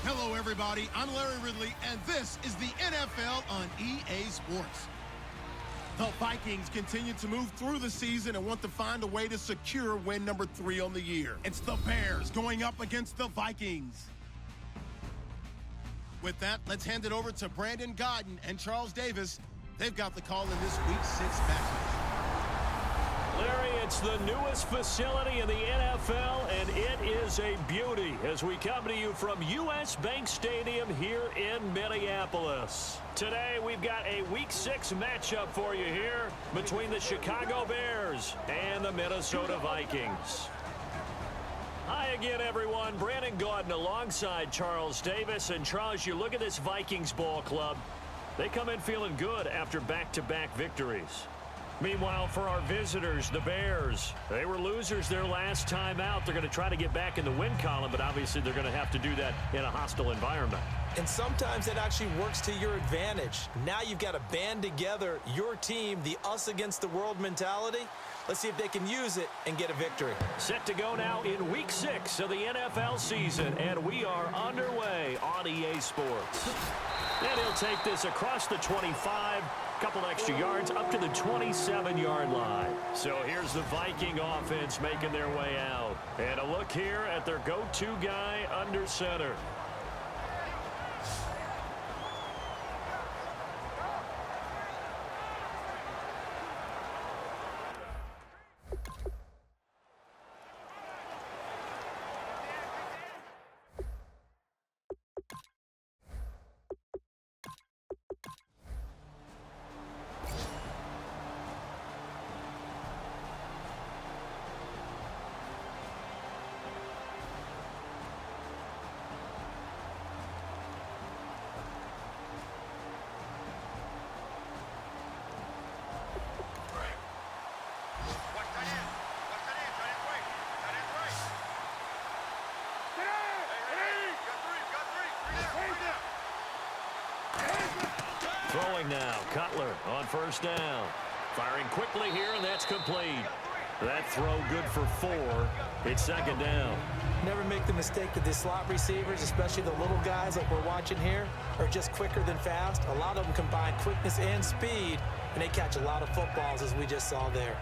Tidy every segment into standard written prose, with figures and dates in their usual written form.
Hello, everybody. I'm Larry Ridley, and this is the NFL on EA Sports. The Vikings continue to move through the season and want to find a way to secure win number 3 on the year. It's the Bears going up against the Vikings. With that, let's hand it over to Brandon Godden and Charles Davis. They've got the call in this Week 6 matchup. Larry, it's the newest facility in the NFL, and it is a beauty as we come to you from U.S. Bank Stadium here in Minneapolis. Today, we've got a Week 6 matchup for you here between the Chicago Bears and the Minnesota Vikings. Hi again, everyone. Brandon Gaudin alongside Charles Davis. And, Charles, you look at this Vikings ball club. They come in feeling good after back-to-back victories. Meanwhile, for our visitors, the Bears, they were losers their last time out. They're going to try to get back in the win column, but obviously they're going to have to do that in a hostile environment. And sometimes it actually works to your advantage. Now you've got to band together your team, the us against the world mentality. Let's see if they can use it and get a victory. Set to go now in Week 6 of the NFL season, and we are underway on EA Sports. And he'll take this across the 25, couple extra yards up to the 27-yard line. So here's the Viking offense making their way out. And a look here at their go-to guy under center. Throwing now, Cutler on first down. Firing quickly here, and that's complete. That throw good for 4. It's second down. Never make the mistake that the slot receivers, especially the little guys like we're watching here, are just quicker than fast. A lot of them combine quickness and speed, and they catch a lot of footballs, as we just saw there.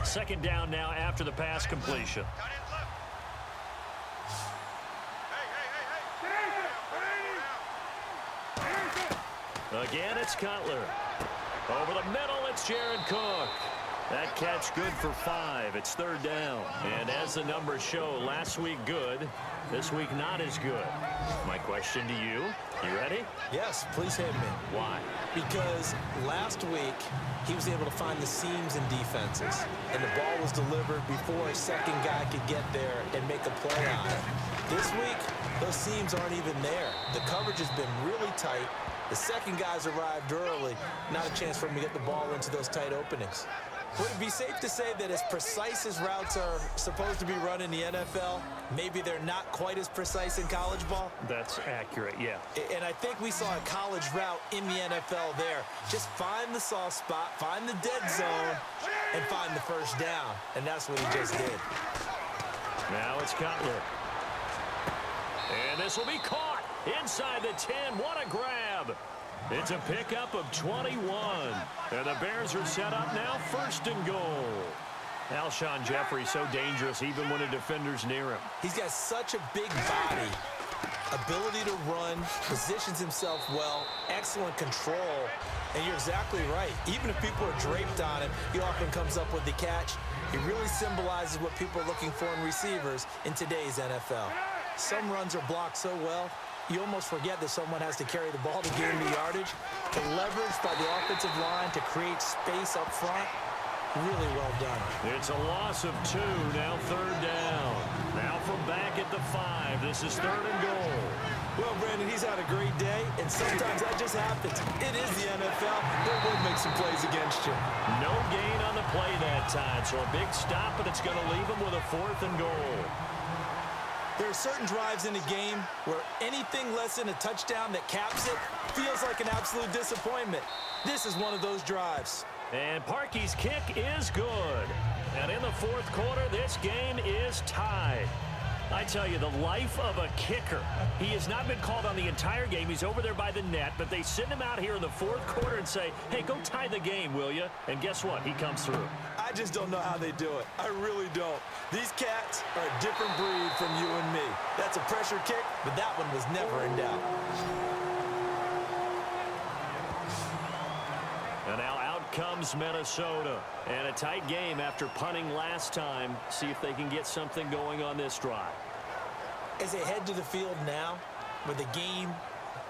Second down now after the pass completion. Again, it's Cutler. Over the middle, it's Jared Cook. That catch good for 5. It's third down. And as the numbers show, last week good, this week not as good. My question to you, you ready? Yes, please hit me. Why? Because last week, he was able to find the seams in defenses, and the ball was delivered before a second guy could get there and make a play on it. This week, those seams aren't even there. The coverage has been really tight. The second guys arrived early. Not a chance for him to get the ball into those tight openings. Would it be safe to say that as precise as routes are supposed to be run in the NFL, maybe they're not quite as precise in college ball? That's accurate, yeah. And I think we saw a college route in the NFL there. Just find the soft spot, find the dead zone, and find the first down. And that's what he just did. Now it's Cutler. And this will be caught inside the 10. What a grab. It's a pickup of 21. And the Bears are set up now, first and goal. Alshon Jeffrey so dangerous even when a defender's near him. He's got such a big body, ability to run, positions himself well, excellent control. And you're exactly right. Even if people are draped on him, he often comes up with the catch. He really symbolizes what people are looking for in receivers in today's NFL. Some runs are blocked so well, you almost forget that someone has to carry the ball to gain the yardage. The leverage by the offensive line to create space up front, really well done. It's a loss of 2, now 3rd down. Now from back at the 5, this is 3rd and goal. Well, Brandon, he's had a great day, and sometimes that just happens. It is the NFL. They will make some plays against you. No gain on the play that time, so a big stop, but it's going to leave him with a 4th and goal. There are certain drives in a game where anything less than a touchdown that caps it feels like an absolute disappointment. This is one of those drives. And Parkey's kick is good. And in the 4th quarter, this game is tied. I tell you, the life of a kicker. He has not been called on the entire game. He's over there by the net, but they send him out here in the 4th quarter and say, hey, go tie the game, will you? And guess what? He comes through. I just don't know how they do it. I really don't. These cats are a different breed from you and me. That's a pressure kick, but that one was never in doubt. And now out comes Minnesota. And a tight game after punting last time. See if they can get something going on this drive. As they head to the field now, with the game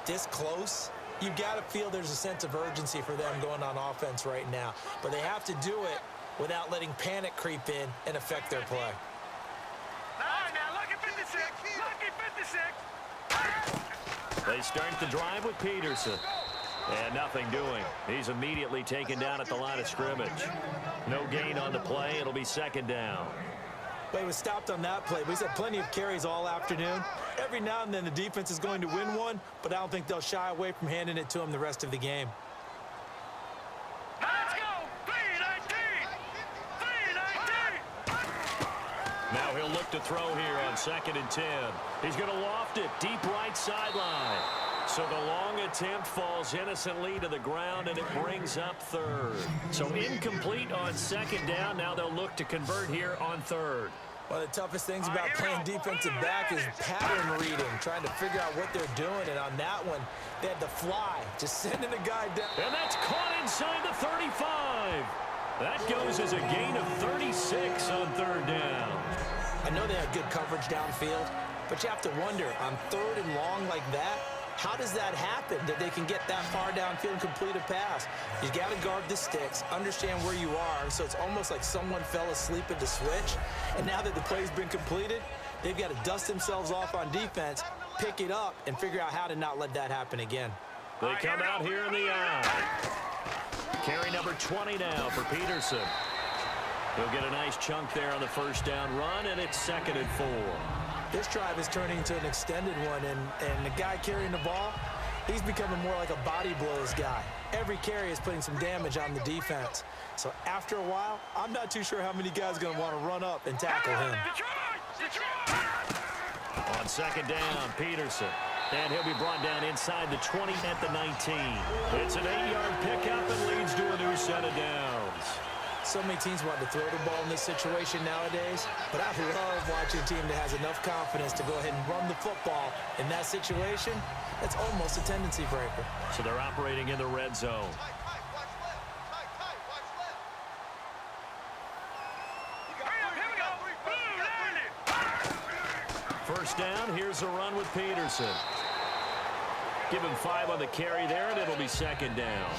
this close, you've got to feel there's a sense of urgency for them going on offense right now. But they have to do it without letting panic creep in and affect their play. All right, now look at 56. Look at 56. They start the drive with Peterson. And nothing doing. He's immediately taken down at the line of scrimmage. No gain on the play. It'll be 2nd down. But he was stopped on that play. He's had plenty of carries all afternoon. Every now and then the defense is going to win one, but I don't think they'll shy away from handing it to him the rest of the game. Let's go. 3-19. 3-19. Now he'll look to throw here on 2nd and 10. He's going to loft it deep right sideline. So the long attempt falls innocently to the ground, and it brings up 3rd. So incomplete on 2nd down. Now they'll look to convert here on 3rd. One of the toughest things about playing defensive back is pattern reading, trying to figure out what they're doing. And on that one, they had the fly, just sending a guy down. And that's caught inside the 35. That goes as a gain of 36 on 3rd down. I know they had good coverage downfield, but you have to wonder, on 3rd and long like that, how does that happen, that they can get that far downfield and complete a pass? You got to guard the sticks, understand where you are, so it's almost like someone fell asleep at the switch, and now that the play's been completed, they've got to dust themselves off on defense, pick it up, and figure out how to not let that happen again. They come out here in the eye. Carry number 20 now for Peterson. He'll get a nice chunk there on the 1st down run, and it's 2nd and 4. This drive is turning into an extended one, and the guy carrying the ball, he's becoming more like a body blows guy. Every carry is putting some damage on the defense. So after a while, I'm not too sure how many guys are going to want to run up and tackle him. On 2nd down, Peterson. And he'll be brought down inside the 20 at the 19. It's an 8-yard pickup and leads to a new set of downs. So many teams want to throw the ball in this situation nowadays, but I love watching a team that has enough confidence to go ahead and run the football. In that situation, that's almost a tendency breaker. So they're operating in the red zone. First down, here's a run with Peterson. Give him 5 on the carry there, and it'll be 2nd down.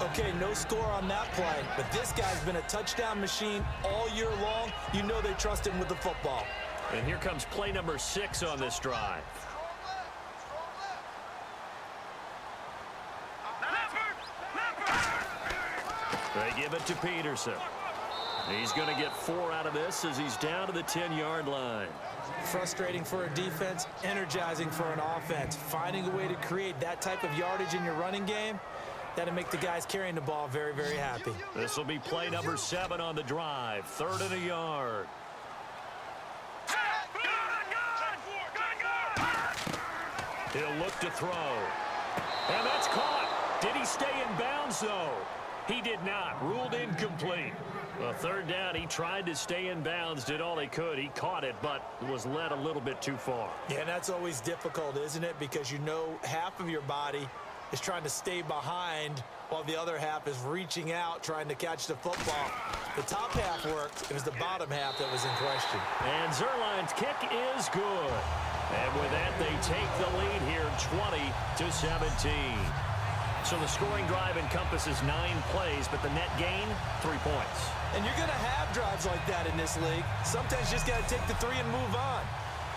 Okay, no score on that play, but this guy's been a touchdown machine all year long. You know they trust him with the football. And here comes play number 6 on this drive. They give it to Peterson. He's going to get 4 out of this as he's down to the 10-yard line. Frustrating for a defense, energizing for an offense. Finding a way to create that type of yardage in your running game, that'll make the guys carrying the ball very, very happy. This will be play number 7 on the drive. 3rd and a yard. He'll look to throw. And that's caught. Did he stay in bounds, though? He did not. Ruled incomplete. Well, 3rd down, he tried to stay in bounds, did all he could. He caught it, but was led a little bit too far. Yeah, that's always difficult, isn't it? Because you know half of your body is trying to stay behind while the other half is reaching out, trying to catch the football. The top half worked. It was the bottom half that was in question. And Zerline's kick is good. And with that, They take the lead here 20-17. So the scoring drive encompasses 9 plays, but the net gain, 3 points. And you're going to have drives like that in this league. Sometimes you just got to take the 3 and move on.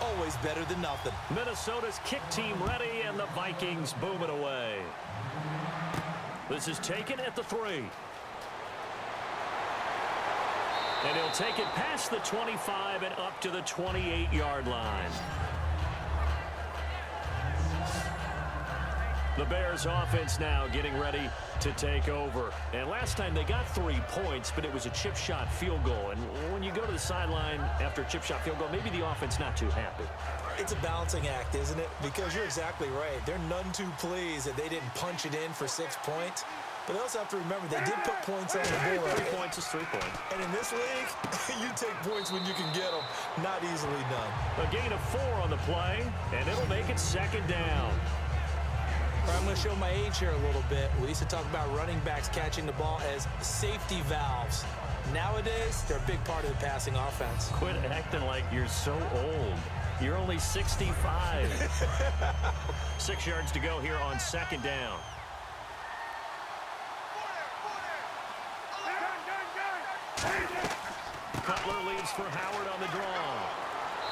Always better than nothing. Minnesota's kick team ready, and the Vikings boom it away. This is taken at the 3. And he'll take it past the 25 and up to the 28-yard line. The Bears offense now getting ready to take over. And last time they got 3 points, but it was a chip shot field goal. And when you go to the sideline after a chip shot field goal, maybe the offense not too happy. It's a balancing act, isn't it? Because you're exactly right. They're none too pleased that they didn't punch it in for 6 points. But they also have to remember they did put points on the board. 3 points is 3 points. And in this league, you take points when you can get them. Not easily done. A gain of 4 on the play, and it'll make it 2nd down. I'm going to show my age here a little bit. We used to talk about running backs catching the ball as safety valves. Nowadays, they're a big part of the passing offense. Quit acting like you're so old. You're only 65. 6 yards to go here on 2nd down. Cutler leads for Howard on the draw.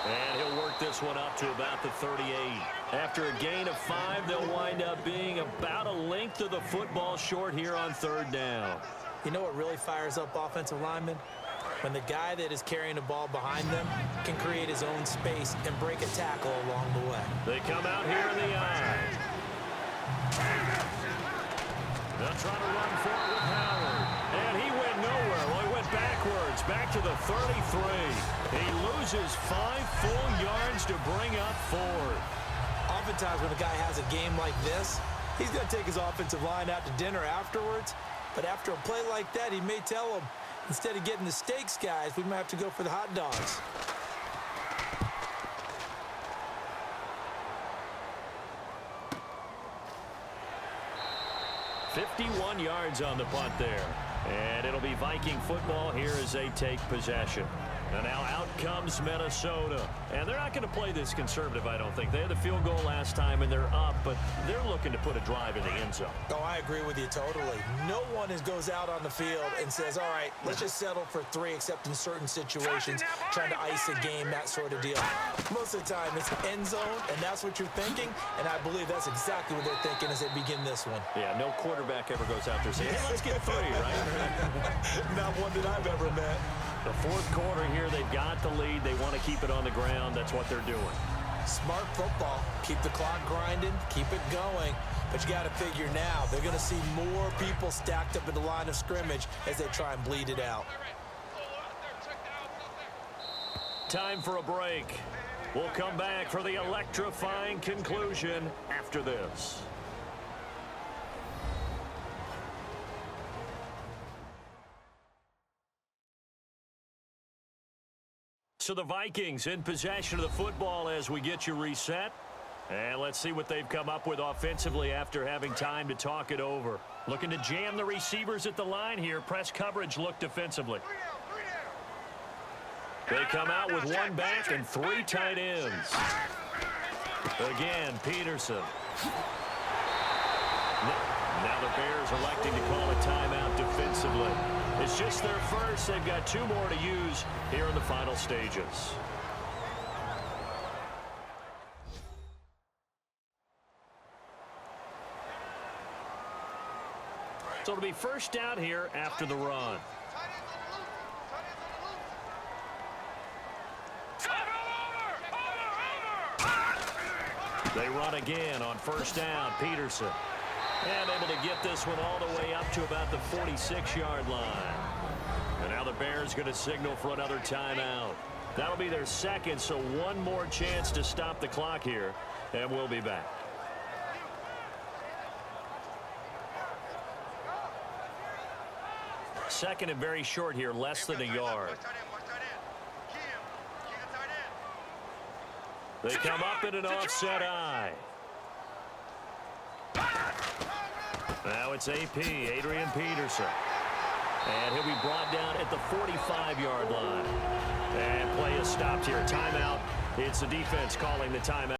And he'll work this one up to about the 38. After a gain of 5, they'll wind up being about a length of the football short here on 3rd down. You know what really fires up offensive linemen? When the guy that is carrying the ball behind them can create his own space and break a tackle along the way. They come out here in the eye. They'll try to run for it with Howard. And he went nowhere. Well, he went backwards, back to the 33. He loses 5 full yards to bring up 4. Oftentimes when a guy has a game like this, he's going to take his offensive line out to dinner afterwards. But after a play like that, he may tell them, instead of getting the steaks, guys, we might have to go for the hot dogs. "51 yards on the punt there. And it'll be Viking football here as they take possession. And now out comes Minnesota. And they're not going to play this conservative, I don't think. They had the field goal last time, and they're up, but they're looking to put a drive in the end zone. Oh, I agree with you totally. No one goes out on the field and says, all right, let's just settle for 3, except in certain situations, trying to ice a game, that sort of deal. Most of the time, it's end zone, and that's what you're thinking, and I believe that's exactly what they're thinking as they begin this one. Yeah, no quarterback ever goes out there saying, hey, let's get 3, right? Not one that I've ever met. The 4th quarter here, they've got the lead. They want to keep it on the ground. That's what they're doing. Smart football. Keep the clock grinding. Keep it going. But you got to figure now, they're going to see more people stacked up in the line of scrimmage as they try and bleed it out. Time for a break. We'll come back for the electrifying conclusion after this. So the Vikings in possession of the football as we get you reset. And let's see what they've come up with offensively after having time to talk it over. Looking to jam the receivers at the line here. Press coverage look defensively. They come out with 1 back and 3 tight ends. Again, Peterson. Now the Bears electing to call a timeout defensively. It's just their first. They've got 2 more to use here in the final stages. So it'll be first down here after the run. They run again on first down. Peterson. And able to get this one all the way up to about the 46-yard line. And now the Bears going to signal for another timeout. That'll be their 2nd, so 1 more chance to stop the clock here. And we'll be back. Second and very short here, less than a yard. They come up in an offset eye. Now it's AP, Adrian Peterson. And he'll be brought down at the 45-yard line. And play is stopped here. Timeout. It's the defense calling the timeout.